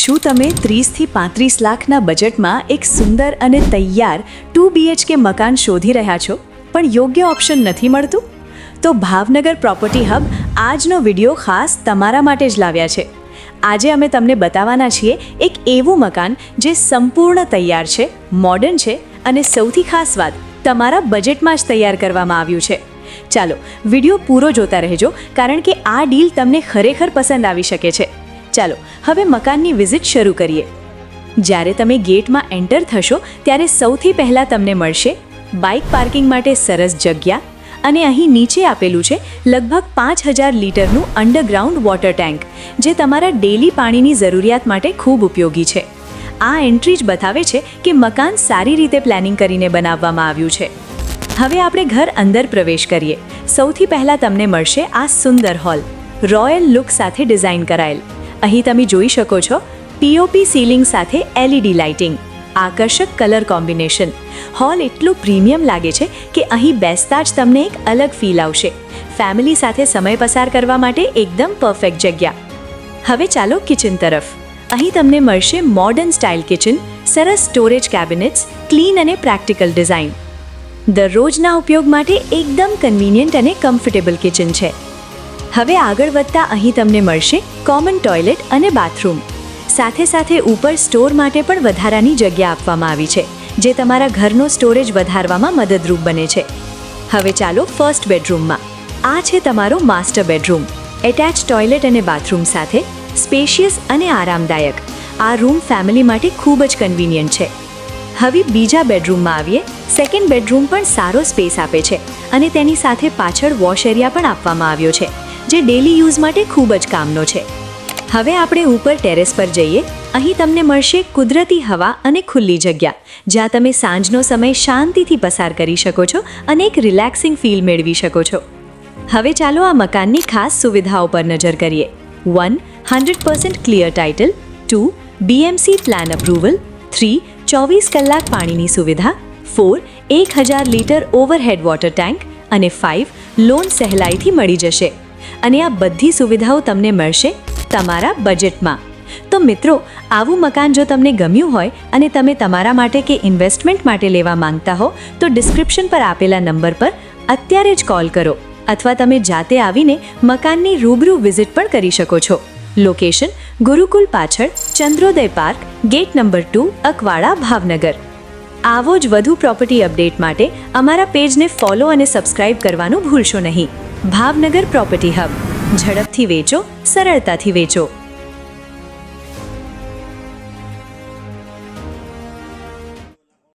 શું તમે 30 થી 35 લાખના બજેટમાં એક સુંદર અને તૈયાર 2 BHK મકાન શોધી રહ્યા છો પણ યોગ્ય ઓપ્શન નથી મળતું? તો ભાવનગર પ્રોપર્ટી હબ આજનો વિડીયો ખાસ તમારા માટે જ લાવ્યા છે. આજે અમે તમને બતાવવાના છીએ એક એવું મકાન જે સંપૂર્ણ તૈયાર છે, મોડર્ન છે અને સૌથી ખાસ વાત તમારા બજેટમાં જ તૈયાર કરવામાં આવ્યું છે. ચાલો વિડીયો પૂરો જોતા રહેજો, કારણ કે આ ડીલ તમને ખરેખર પસંદ આવી શકે છે. ચાલો હવે મકાનની વિઝિટ શરૂ કરીએ. જ્યારે તમે ગેટમાં એન્ટર થશો ત્યારે સૌથી પહેલાં તમને મળશે બાઇક પાર્કિંગ માટે સરસ જગ્યા, અને અહીં નીચે આપેલું છે લગભગ 5000 લીટરનું અંડરગ્રાઉન્ડ વોટર ટેન્ક, જે તમારા ડેલી પાણીની જરૂરિયાત માટે ખૂબ ઉપયોગી છે. આ એન્ટ્રી જ બતાવે છે કે મકાન સારી રીતે પ્લાનિંગ કરીને બનાવવામાં આવ્યું છે. હવે આપણે ઘર અંદર પ્રવેશ કરીએ. સૌથી પહેલાં તમને મળશે આ સુંદર હોલ, રોયલ લુક સાથે ડિઝાઇન કરાયેલ. અહીં તમે જોઈ શકો છો POP સીલિંગ સાથે LED લાઇટિંગ, આકર્ષક કલર કોમ્બિનેશન. હોલ એટલું પ્રીમિયમ લાગે છે કે અહીં બેસતા જ તમને એક અલગ ફીલ આવશે. ફેમિલી સાથે સમય પસાર કરવા માટે એકદમ પરફેક્ટ જગ્યા. હવે ચાલો કિચન તરફ. અહીં તમને મળશે મોડર્ન સ્ટાઇલ કિચન, સરસ સ્ટોરેજ કેબિનેટ્સ, ક્લીન અને પ્રેક્ટિકલ ડિઝાઇન. દરરોજના ઉપયોગ માટે એકદમ કન્વિનિયન્ટ અને કમ્ફર્ટેબલ કિચન છે. હવે આગળ વધતા અહીં તમને મળશે કોમન ટોયલેટ અને બાથરૂમ. સાથે સાથે ઉપર સ્ટોર માટે પણ વધારાની જગ્યા આપવામાં આવી છે, જે તમારા ઘરનો સ્ટોરેજ વધારવામાં મદદરૂપ બને છે. હવે ચાલો ફર્સ્ટ બેડરૂમમાં. આ છે તમારો માસ્ટર બેડરૂમ, એટેચ ટોયલેટ અને બાથરૂમ સાથે, સ્પેશિયસ અને આરામદાયક. આ રૂમ ફેમિલી માટે ખૂબ જ કન્વિનિયન્ટ છે. હવે બીજા બેડરૂમમાં આવીએ. સેકન્ડ બેડરૂમ પણ સારો સ્પેસ આપે છે અને તેની સાથે પાછળ વોશ એરિયા પણ આપવામાં આવ્યો છે, જે ડેલી યુઝ માટે ખૂબ જ કામનો છે. હવે આપણે ઉપર ટેરેસ પર જઈએ. અહીં તમને મળશે કુદરતી હવા અને ખુલ્લી જગ્યા, જ્યાં તમે સાંજનો સમય શાંતિથી પસાર કરી શકો છો અને એક રિલેક્સિંગ ફીલ મેળવી શકો છો. હવે ચાલો આ મકાનની ખાસ સુવિધાઓ પર નજર કરીએ. 1. 100% clear title. 2. BMC plan approval. 3. 24 કલાક પાણીની સુવિધા. 4. 1000 લીટર ઓવરહેડ વોટર ટેન્ક. અને 5. લોન સહેલાઈથી મળી જશે. અને આ બધી સુવિધાઓ તમને મળશે તમારા બજેટમાં. તો મિત્રો, આવું મકાન જો તમને ગમ્યું હોય અને તમે તમારા માટે કે ઇન્વેસ્ટમેન્ટ માટે લેવા માંગતા હો, તો ડિસ્ક્રિપ્શન પર આપેલા નંબર પર અત્યારે જ કોલ કરો, અથવા તમે જાતે આવીને મકાનની રૂબરૂ વિઝિટ પણ કરી શકો છો. લોકેશન: ગુરુકુલ પાછળ, Chandrodaya park, gate number 2, Akvada, Bhavnagar. આવો જ વધુ પ્રોપર્ટી અપડેટ માટે અમારા પેજને ફોલો અને સબસ્ક્રાઇબ કરવાનું ભૂલશો નહીં. ભાવનગર પ્રોપર્ટી હબ, ઝડપથી વેચો, સરળતાથી વેચો.